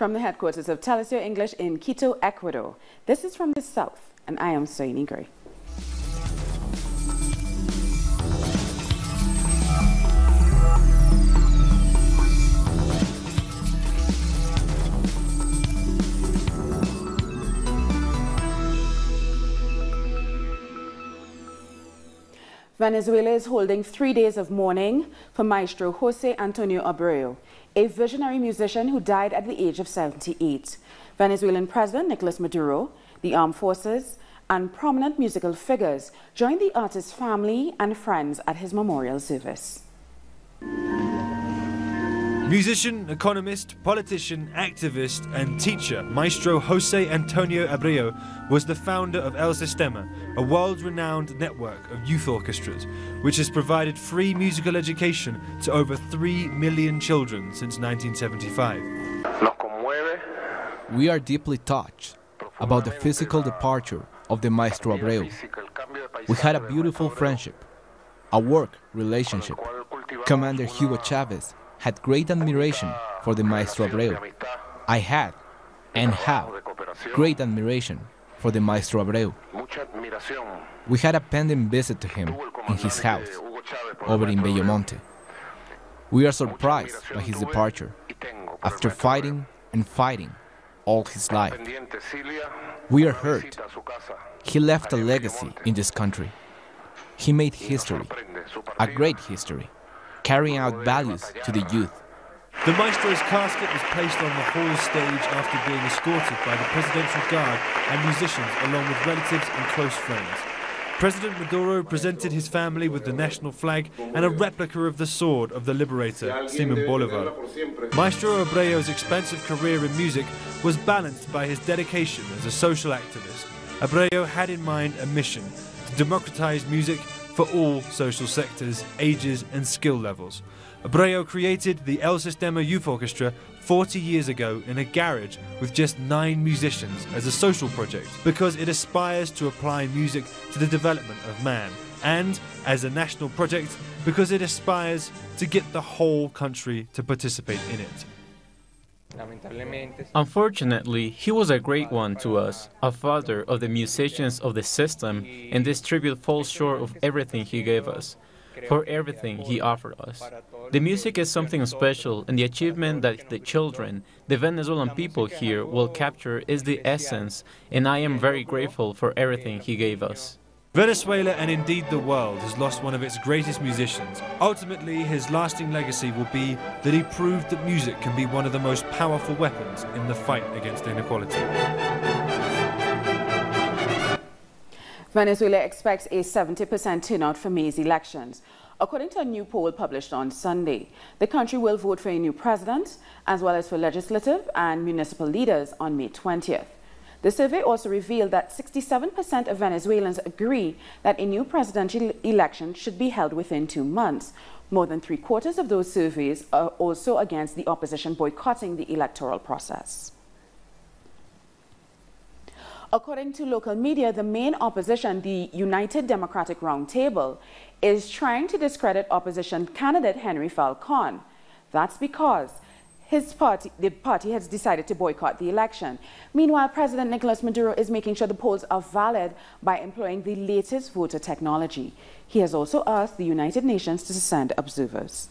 From the headquarters of Telesur English in Quito, Ecuador, this is From the South, and I am Soini Gray. Venezuela is holding 3 days of mourning for maestro Jose Antonio Abreu, a visionary musician who died at the age of 78. Venezuelan President Nicolas Maduro, the armed forces, and prominent musical figures joined the artist's family and friends at his memorial service. Musician, economist, politician, activist and teacher Maestro Jose Antonio Abreu was the founder of El Sistema, a world-renowned network of youth orchestras which has provided free musical education to over 3 million children since 1975. We are deeply touched about the physical departure of the Maestro Abreu. We had a beautiful friendship, a work relationship. Commander Hugo Chavez had great admiration for the Maestro Abreu. I had and have great admiration for the Maestro Abreu. We had a pending visit to him in his house over in Bellomonte. We are surprised by his departure after fighting and fighting all his life. We are hurt. He left a legacy in this country. He made history, a great history, carrying out values to the youth. The maestro's casket was placed on the hall stage after being escorted by the presidential guard and musicians along with relatives and close friends. President Maduro presented his family with the national flag and a replica of the sword of the liberator, Simon Bolivar. Maestro Abreu's expansive career in music was balanced by his dedication as a social activist. Abreu had in mind a mission to democratize music for all social sectors, ages and skill levels. Abreu created the El Sistema Youth Orchestra 40 years ago in a garage with just 9 musicians as a social project because it aspires to apply music to the development of man, and as a national project because it aspires to get the whole country to participate in it. Unfortunately, he was a great one to us, a father of the musicians of the system, and this tribute falls short of everything he gave us, for everything he offered us. The music is something special, and the achievement that the children, the Venezuelan people here, will capture is the essence, and I am very grateful for everything he gave us. Venezuela, and indeed the world, has lost one of its greatest musicians. Ultimately, his lasting legacy will be that he proved that music can be one of the most powerful weapons in the fight against inequality. Venezuela expects a 70% turnout for May's elections. According to a new poll published on Sunday, the country will vote for a new president, as well as for legislative and municipal leaders on May 20th. The survey also revealed that 67% of Venezuelans agree that a new presidential election should be held within 2 months. More than 3/4 of those surveys are also against the opposition boycotting the electoral process. According to local media, the main opposition, the United Democratic Roundtable, is trying to discredit opposition candidate Henry Falcon. That's because the party has decided to boycott the election. Meanwhile, President Nicolas Maduro is making sure the polls are valid by employing the latest voter technology. He has also asked the United Nations to send observers.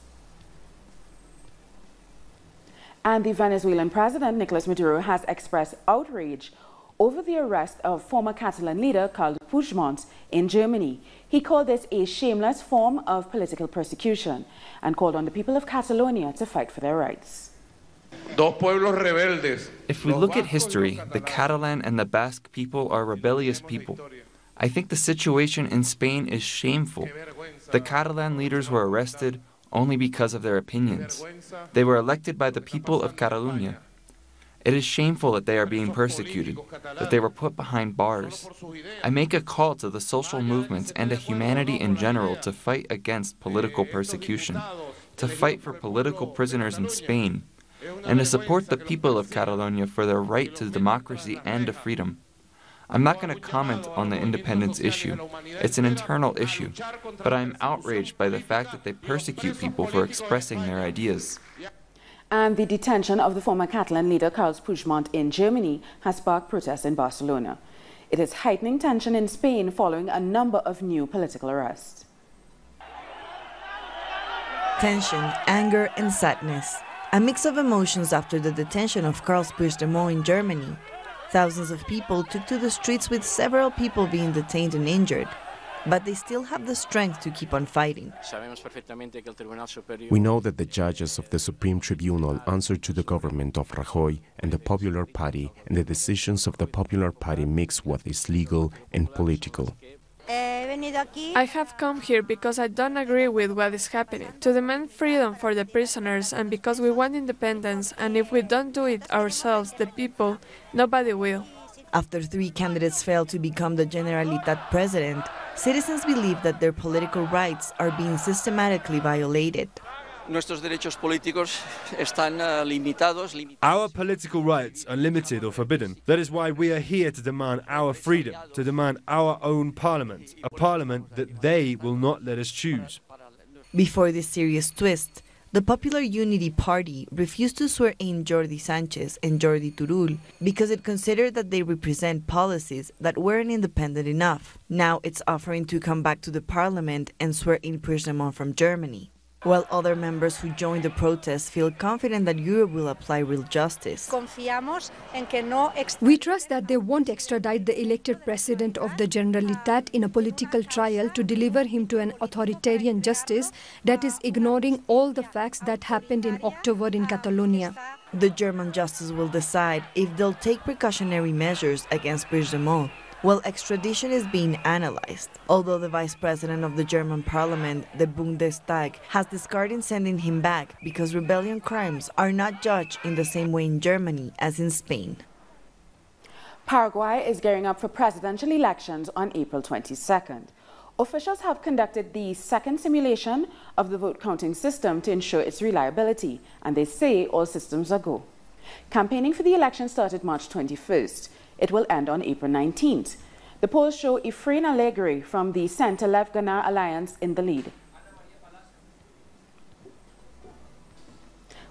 And the Venezuelan President Nicolas Maduro has expressed outrage over the arrest of former Catalan leader Carlos Puigdemont in Germany. He called this a shameless form of political persecution and called on the people of Catalonia to fight for their rights. If we look at history, the Catalan and the Basque people are rebellious people. I think the situation in Spain is shameful. The Catalan leaders were arrested only because of their opinions. They were elected by the people of Catalonia. It is shameful that they are being persecuted, that they were put behind bars. I make a call to the social movements and to humanity in general to fight against political persecution, to fight for political prisoners in Spain, and to support the people of Catalonia for their right to democracy and to freedom. I'm not going to comment on the independence issue. It's an internal issue, but I'm outraged by the fact that they persecute people for expressing their ideas. And the detention of the former Catalan leader Carlos Puigdemont in Germany has sparked protests in Barcelona. It is heightening tension in Spain following a number of new political arrests. Tension, anger and sadness. A mix of emotions after the detention of Carlos Puigdemont in Germany. Thousands of people took to the streets with several people being detained and injured. But they still have the strength to keep on fighting. We know that the judges of the Supreme Tribunal answer to the government of Rajoy and the Popular Party, and the decisions of the Popular Party mix what is legal and political. I have come here because I don't agree with what is happening, to demand freedom for the prisoners and because we want independence, and if we don't do it ourselves, the people, nobody will. After 3 candidates failed to become the Generalitat president, citizens believe that their political rights are being systematically violated. Our political rights are limited or forbidden. That is why we are here to demand our freedom, to demand our own parliament, a parliament that they will not let us choose. Before this serious twist, the Popular Unity Party refused to swear in Jordi Sánchez and Jordi Turull because it considered that they represent policies that weren't independent enough. Now it's offering to come back to the parliament and swear in Puigdemont from Germany. While other members who joined the protests feel confident that Europe will apply real justice. We trust that they won't extradite the elected president of the Generalitat in a political trial to deliver him to an authoritarian justice that is ignoring all the facts that happened in October in Catalonia. The German justice will decide if they'll take precautionary measures against Puigdemont, while extradition is being analyzed, although the vice president of the German parliament, the Bundestag, has discarded sending him back because rebellion crimes are not judged in the same way in Germany as in Spain. Paraguay is gearing up for presidential elections on April 22nd. Officials have conducted the second simulation of the vote counting system to ensure its reliability, and they say all systems are go. Campaigning for the election started March 21st. It will end on April 19th. The polls show Efrain Alegre from the Center-Left Ganar Alliance in the lead.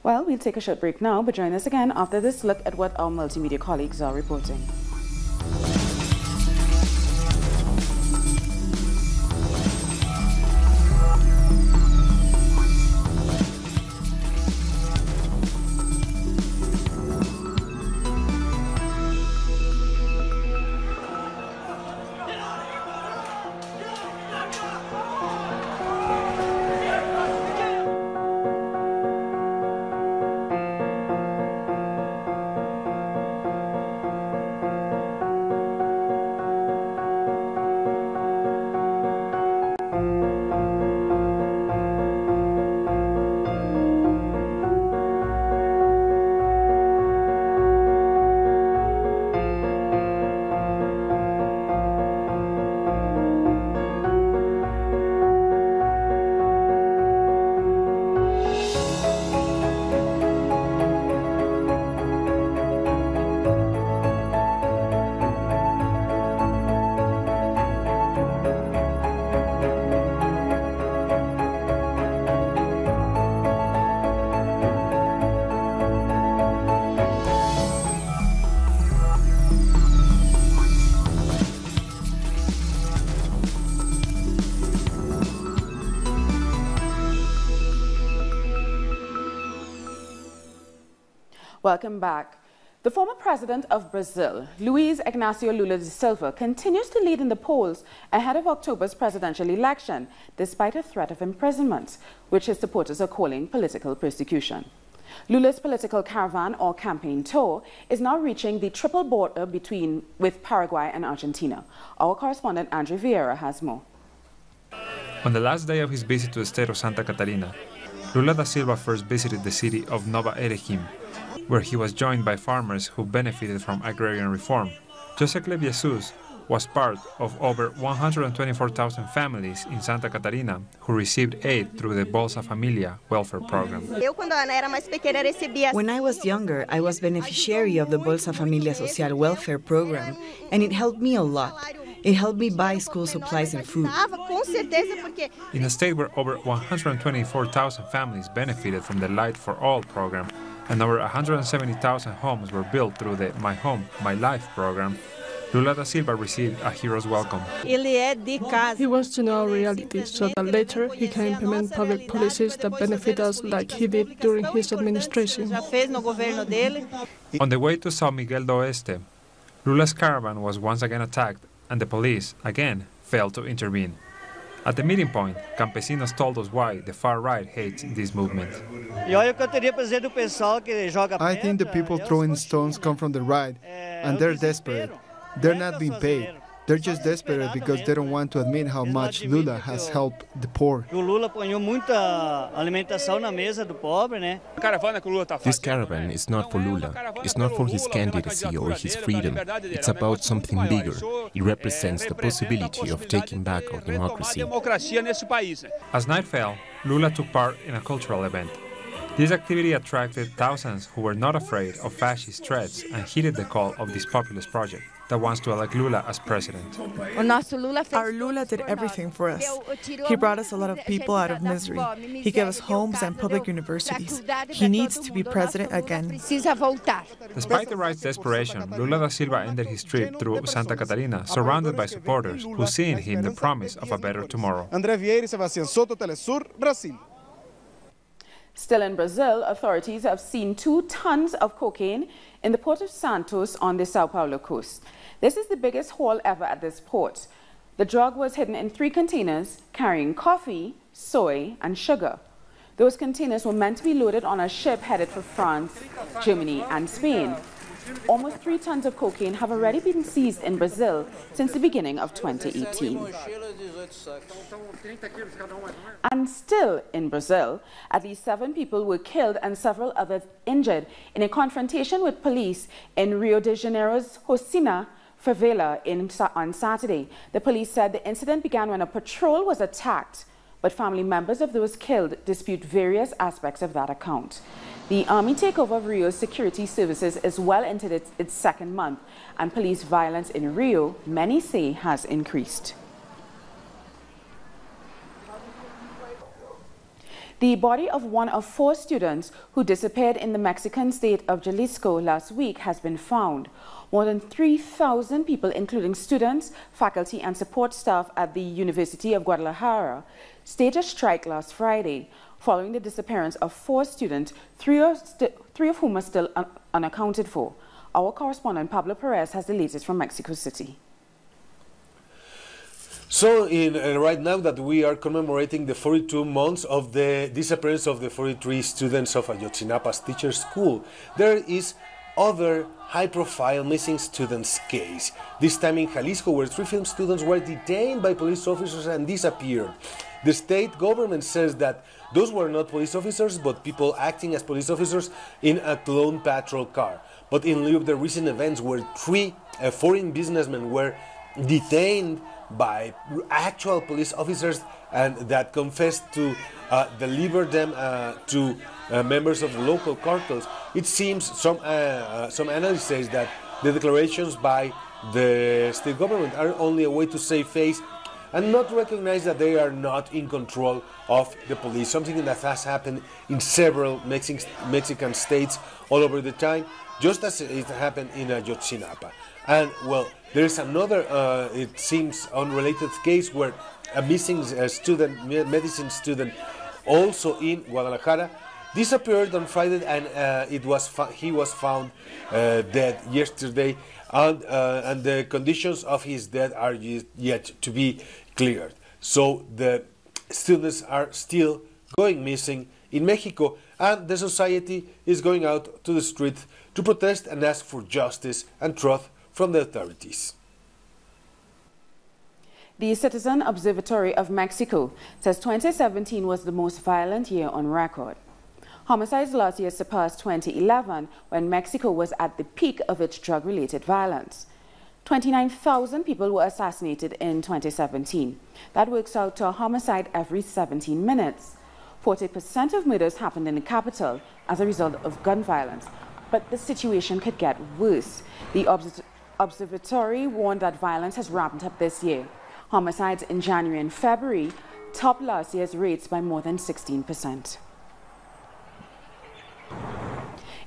Well, we'll take a short break now, but join us again after this look at what our multimedia colleagues are reporting. Welcome back. The former president of Brazil, Luiz Inácio Lula da Silva, continues to lead in the polls ahead of October's presidential election, despite a threat of imprisonment, which his supporters are calling political persecution. Lula's political caravan or campaign tour is now reaching the triple border with Paraguay and Argentina. Our correspondent Andrew Vieira has more. On the last day of his visit to the state of Santa Catarina, Lula da Silva first visited the city of Nova Erechim, where he was joined by farmers who benefited from agrarian reform. Jose Jesus was part of over 124,000 families in Santa Catarina who received aid through the Bolsa Familia welfare program. When I was younger, I was beneficiary of the Bolsa Familia Social welfare program, and it helped me a lot. It helped me buy school supplies and food. In a state where over 124,000 families benefited from the Light for All program and over 170,000 homes were built through the My Home, My Life program, Lula da Silva received a hero's welcome. He wants to know our reality so that later he can implement public policies that benefit us like he did during his administration. On the way to São Miguel do Oeste, Lula's caravan was once again attacked and the police, again, failed to intervene. At the meeting point, campesinos told us why the far right hates this movement. I think the people throwing stones come from the right, and they're desperate. They're not being paid. They're just desperate because they don't want to admit how much Lula has helped the poor. This caravan is not for Lula. It's not for his candidacy or his freedom. It's about something bigger. It represents the possibility of taking back our democracy. As night fell, Lula took part in a cultural event. This activity attracted thousands who were not afraid of fascist threats and heeded the call of this populist project that wants to elect Lula as president. Our Lula did everything for us. He brought us a lot of people out of misery. He gave us homes and public universities. He needs to be president again. Despite the right's desperation, Lula da Silva ended his trip through Santa Catarina, surrounded by supporters who see in him the promise of a better tomorrow. Still in Brazil, authorities have seen 2 tons of cocaine in the port of Santos on the Sao Paulo coast. This is the biggest haul ever at this port. The drug was hidden in 3 containers carrying coffee, soy, and sugar. Those containers were meant to be loaded on a ship headed for France, Germany, and Spain. Almost 3 tons of cocaine have already been seized in Brazil since the beginning of 2018. And still in Brazil, at least 7 people were killed and several others injured in a confrontation with police in Rio de Janeiro's Rosina favela on Saturday. The police said the incident began when a patrol was attacked, but family members of those killed dispute various aspects of that account. The army takeover of Rio's security services is well into its 2nd month, and police violence in Rio, many say, has increased. The body of one of 4 students who disappeared in the Mexican state of Jalisco last week has been found. More than 3,000 people, including students, faculty, and support staff at the University of Guadalajara, staged a strike last Friday following the disappearance of 4 students, 3 of whom are still unaccounted for. Our correspondent Pablo Perez has the latest from Mexico City. So right now that we are commemorating the 42 months of the disappearance of the 43 students of Ayotzinapa's teacher school, there is other high-profile missing students case. This time in Jalisco, where 3 film students were detained by police officers and disappeared. The state government says that those were not police officers, but people acting as police officers in a clone patrol car. But in lieu of the recent events where 3 foreign businessmen were detained by actual police officers and that confessed to deliver them to members of the local cartels, it seems some analysts say that the declarations by the state government are only a way to save face and not recognize that they are not in control of the police, something that has happened in several Mexican states all over the time, just as it happened in Ayotzinapa. And well, there is another, it seems, unrelated case where a missing student, medicine student, also in Guadalajara, disappeared on Friday, and he was found dead yesterday, and the conditions of his death are yet to be cleared. So the students are still going missing in Mexico, and the society is going out to the street to protest and ask for justice and truth from the authorities. The Citizen Observatory of Mexico says 2017 was the most violent year on record. Homicides last year surpassed 2011, when Mexico was at the peak of its drug-related violence. 29,000 people were assassinated in 2017. That works out to a homicide every 17 minutes. 40% of murders happened in the capital as a result of gun violence. But the situation could get worse. The Observatory warned that violence has ramped up this year. Homicides in January and February topped last year's rates by more than 16%.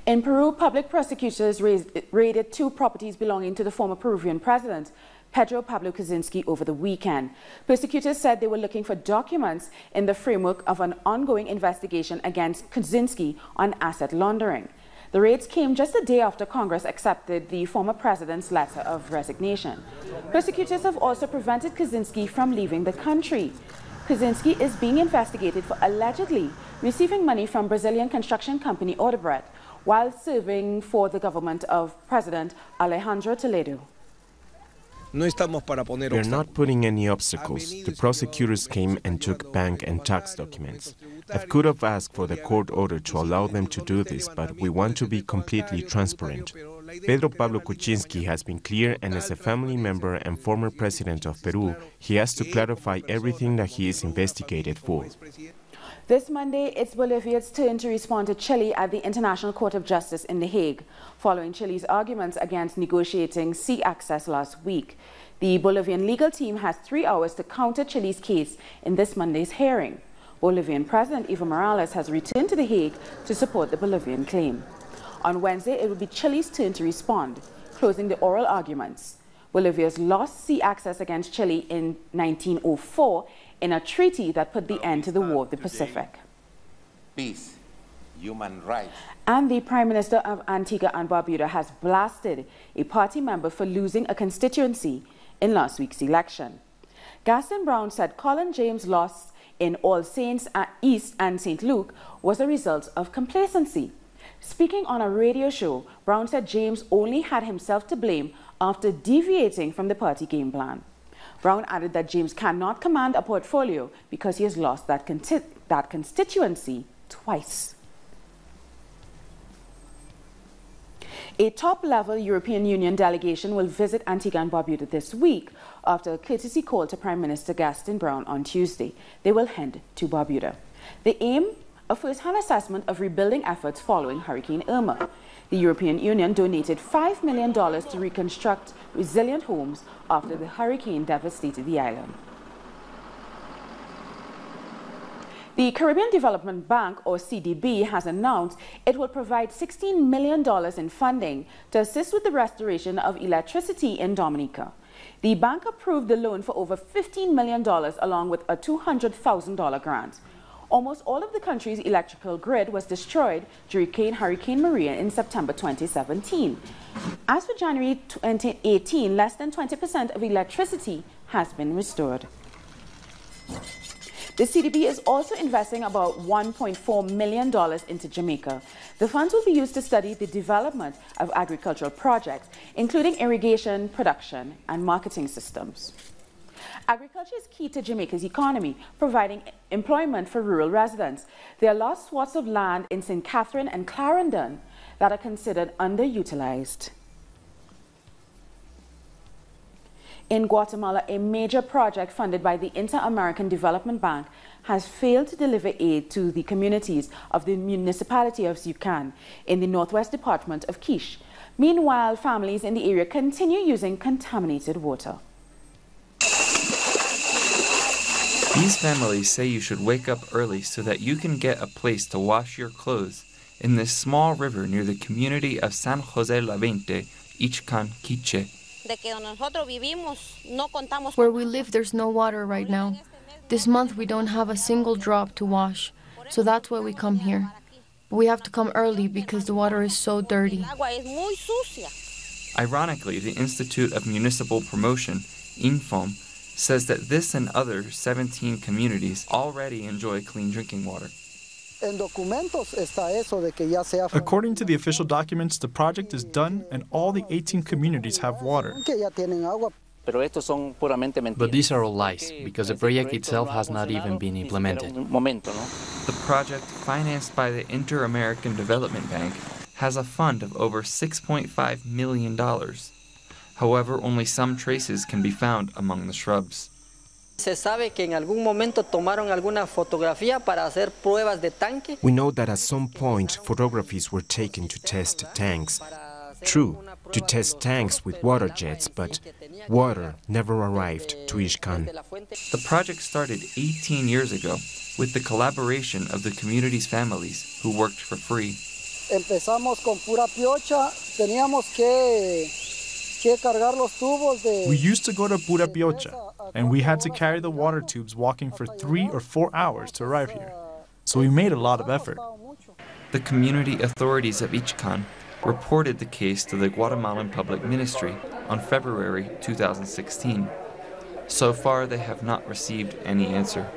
In Peru, public prosecutors raided 2 properties belonging to the former Peruvian president, Pedro Pablo Kuczynski, over the weekend. Prosecutors said they were looking for documents in the framework of an ongoing investigation against Kuczynski on asset laundering. The raids came just a day after Congress accepted the former president's letter of resignation. Prosecutors have also prevented Kuczynski from leaving the country. Kuczynski is being investigated for allegedly receiving money from Brazilian construction company Odebrecht while serving for the government of President Alejandro Toledo. We're not putting any obstacles. The prosecutors came and took bank and tax documents. I could have asked for the court order to allow them to do this, but we want to be completely transparent. Pedro Pablo Kuczynski has been clear, and as a family member and former president of Peru, he has to clarify everything that he is investigated for. This Monday, it's Bolivia's turn to respond to Chile at the International Court of Justice in The Hague, following Chile's arguments against negotiating sea access last week. The Bolivian legal team has 3 hours to counter Chile's case in this Monday's hearing. Bolivian President Evo Morales has returned to The Hague to support the Bolivian claim. On Wednesday, it will be Chile's turn to respond, closing the oral arguments. Bolivia's lost sea access against Chile in 1904 in a treaty that put the end to the War of the Pacific. Peace, human rights. And the Prime Minister of Antigua and Barbuda has blasted a party member for losing a constituency in last week's election. Gaston Brown said Colin James' loss in All Saints East and St. Luke was a result of complacency. Speaking on a radio show, Brown said James only had himself to blame after deviating from the party game plan. Brown added that James cannot command a portfolio because he has lost that constituency twice. A top-level European Union delegation will visit Antigua and Barbuda this week after a courtesy call to Prime Minister Gaston Brown on Tuesday. They will head to Barbuda. The aim, a first-hand assessment of rebuilding efforts following Hurricane Irma. The European Union donated $5 million to reconstruct resilient homes after the hurricane devastated the island. The Caribbean Development Bank, or CDB, has announced it will provide $16 million in funding to assist with the restoration of electricity in Dominica. The bank approved the loan for over $15 million along with a $200,000 grant. Almost all of the country's electrical grid was destroyed during Hurricane Maria in September 2017. As for January 2018, less than 20% of electricity has been restored. The CDB is also investing about $1.4 million into Jamaica. The funds will be used to study the development of agricultural projects, including irrigation, production, and marketing systems. Agriculture is key to Jamaica's economy, providing employment for rural residents. There are large swaths of land in St. Catherine and Clarendon that are considered underutilized. In Guatemala, a major project funded by the Inter-American Development Bank has failed to deliver aid to the communities of the municipality of Zucan in the northwest department of Quiche. Meanwhile, families in the area continue using contaminated water. These families say you should wake up early so that you can get a place to wash your clothes in this small river near the community of San Jose La Veinte, Ichcan, Quiche. Where we live, there's no water right now. This month we don't have a single drop to wash, so that's why we come here. But we have to come early because the water is so dirty. Ironically, the Institute of Municipal Promotion, INFOM, says that this and other 17 communities already enjoy clean drinking water. According to the official documents, the project is done and all the 18 communities have water. But these are all lies, because the project itself has not even been implemented. The project, financed by the Inter-American Development Bank, has a fund of over $6.5 million. However, only some traces can be found among the shrubs. We know that at some point photographs were taken to test tanks. True, to test tanks with water jets, but water never arrived to Ixcan. The project started 18 years ago with the collaboration of the community's families who worked for free. We used to go to Pura Piocha, and we had to carry the water tubes walking for 3 or 4 hours to arrive here. So we made a lot of effort. The community authorities of Ixcan reported the case to the Guatemalan Public Ministry on February 2016. So far, they have not received any answer.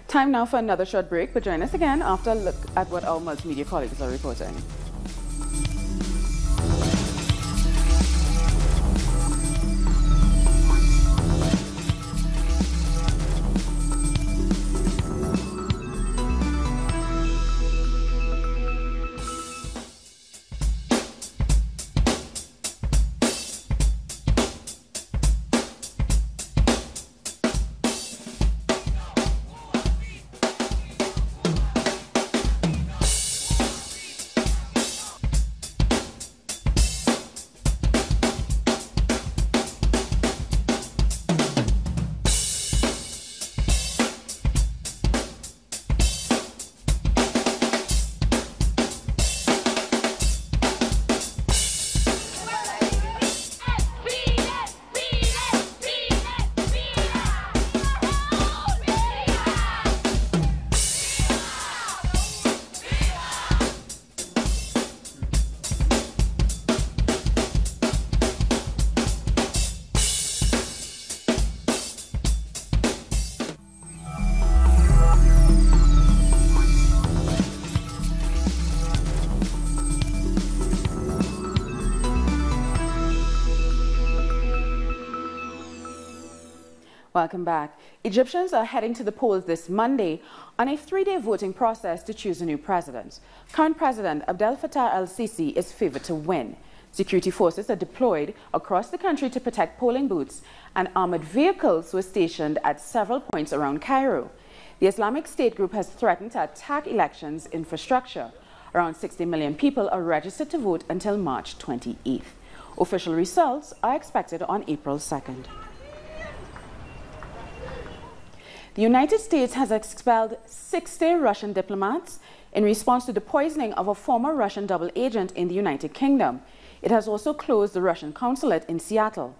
Time now for another short break, but join us again after a look at what our multimedia colleagues are reporting. Welcome back. Egyptians are heading to the polls this Monday on a 3-day voting process to choose a new president. Current President Abdel Fattah el-Sisi is favored to win. Security forces are deployed across the country to protect polling booths, and armored vehicles were stationed at several points around Cairo. The Islamic State group has threatened to attack elections infrastructure. Around 60 million people are registered to vote until March 28th. Official results are expected on April 2nd. The United States has expelled 60 Russian diplomats in response to the poisoning of a former Russian double agent in the United Kingdom. It has also closed the Russian consulate in Seattle.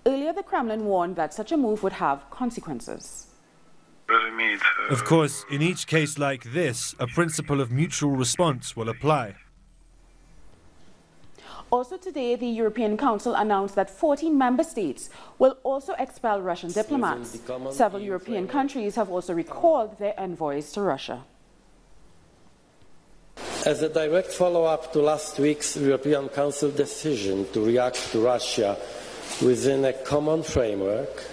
Earlier, the Kremlin warned that such a move would have consequences. Of course, in each case like this, a principle of mutual response will apply. Also today, the European Council announced that 14 member states will also expel Russian diplomats. Several European countries have also recalled their envoys to Russia. As a direct follow-up to last week's European Council decision to react to Russia within a common framework,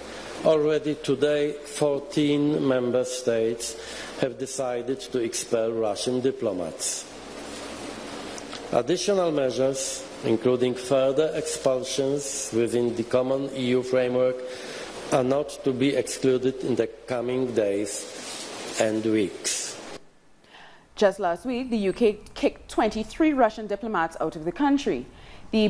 already today 14 member states have decided to expel Russian diplomats. Additional measures, including further expulsions within the common EU framework, are not to be excluded in the coming days and weeks. Just last week, the UK kicked 23 Russian diplomats out of the country. The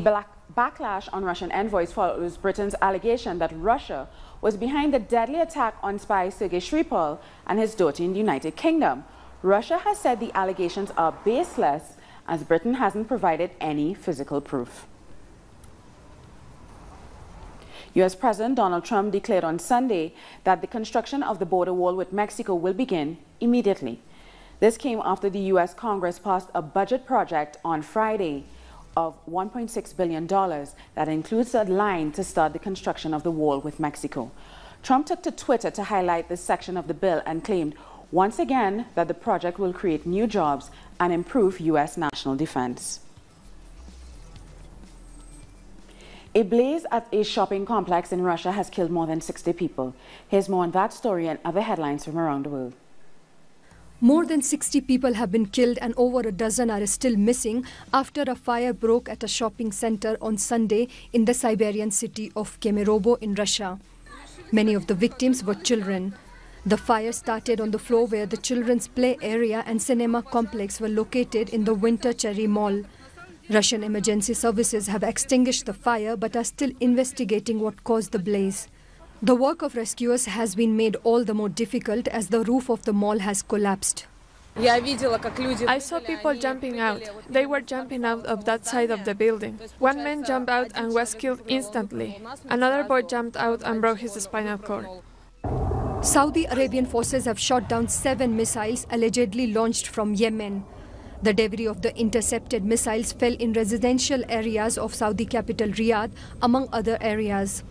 backlash on Russian envoys follows Britain's allegation that Russia was behind the deadly attack on spy Sergei Skripal and his daughter in the United Kingdom. Russia has said the allegations are baseless, as Britain hasn't provided any physical proof. U.S. President Donald Trump declared on Sunday that the construction of the border wall with Mexico will begin immediately. This came after the U.S. Congress passed a budget project on Friday of $1.6 billion that includes a line to start the construction of the wall with Mexico. Trump took to Twitter to highlight this section of the bill and claimed once again that the project will create new jobs and improve U.S. national defense. A blaze at a shopping complex in Russia has killed more than 60 people. Here's more on that story and other headlines from around the world. More than 60 people have been killed and over a dozen are still missing after a fire broke at a shopping center on Sunday in the Siberian city of Kemerovo in Russia. Many of the victims were children. The fire started on the floor where the children's play area and cinema complex were located in the Winter Cherry Mall. Russian emergency services have extinguished the fire but are still investigating what caused the blaze. The work of rescuers has been made all the more difficult as the roof of the mall has collapsed. I saw people jumping out. They were jumping out of that side of the building. One man jumped out and was killed instantly. Another boy jumped out and broke his spinal cord. Saudi Arabian forces have shot down 7 missiles allegedly launched from Yemen. The debris of the intercepted missiles fell in residential areas of Saudi capital Riyadh, among other areas.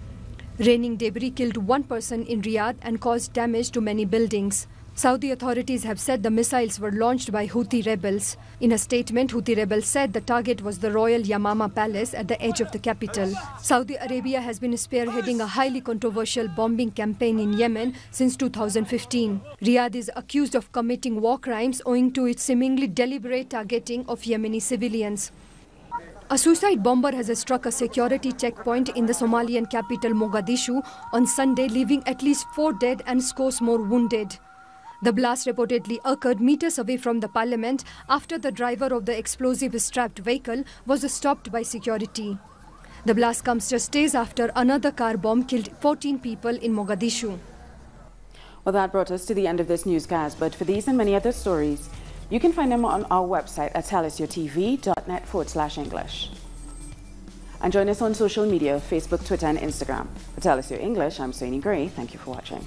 Raining debris killed 1 person in Riyadh and caused damage to many buildings. Saudi authorities have said the missiles were launched by Houthi rebels. In a statement, Houthi rebels said the target was the Royal Yamama Palace at the edge of the capital. Saudi Arabia has been spearheading a highly controversial bombing campaign in Yemen since 2015. Riyadh is accused of committing war crimes owing to its seemingly deliberate targeting of Yemeni civilians. A suicide bomber has struck a security checkpoint in the Somalian capital Mogadishu on Sunday, leaving at least 4 dead and scores more wounded. The blast reportedly occurred meters away from the parliament after the driver of the explosive-strapped vehicle was stopped by security. The blast comes just days after another car bomb killed 14 people in Mogadishu. Well, that brought us to the end of this newscast, but for these and many other stories, you can find them on our website at telsyortv.net/English. And join us on social media, Facebook, Twitter and Instagram. For Tell Us Your English, I'm Soini Gray. Thank you for watching.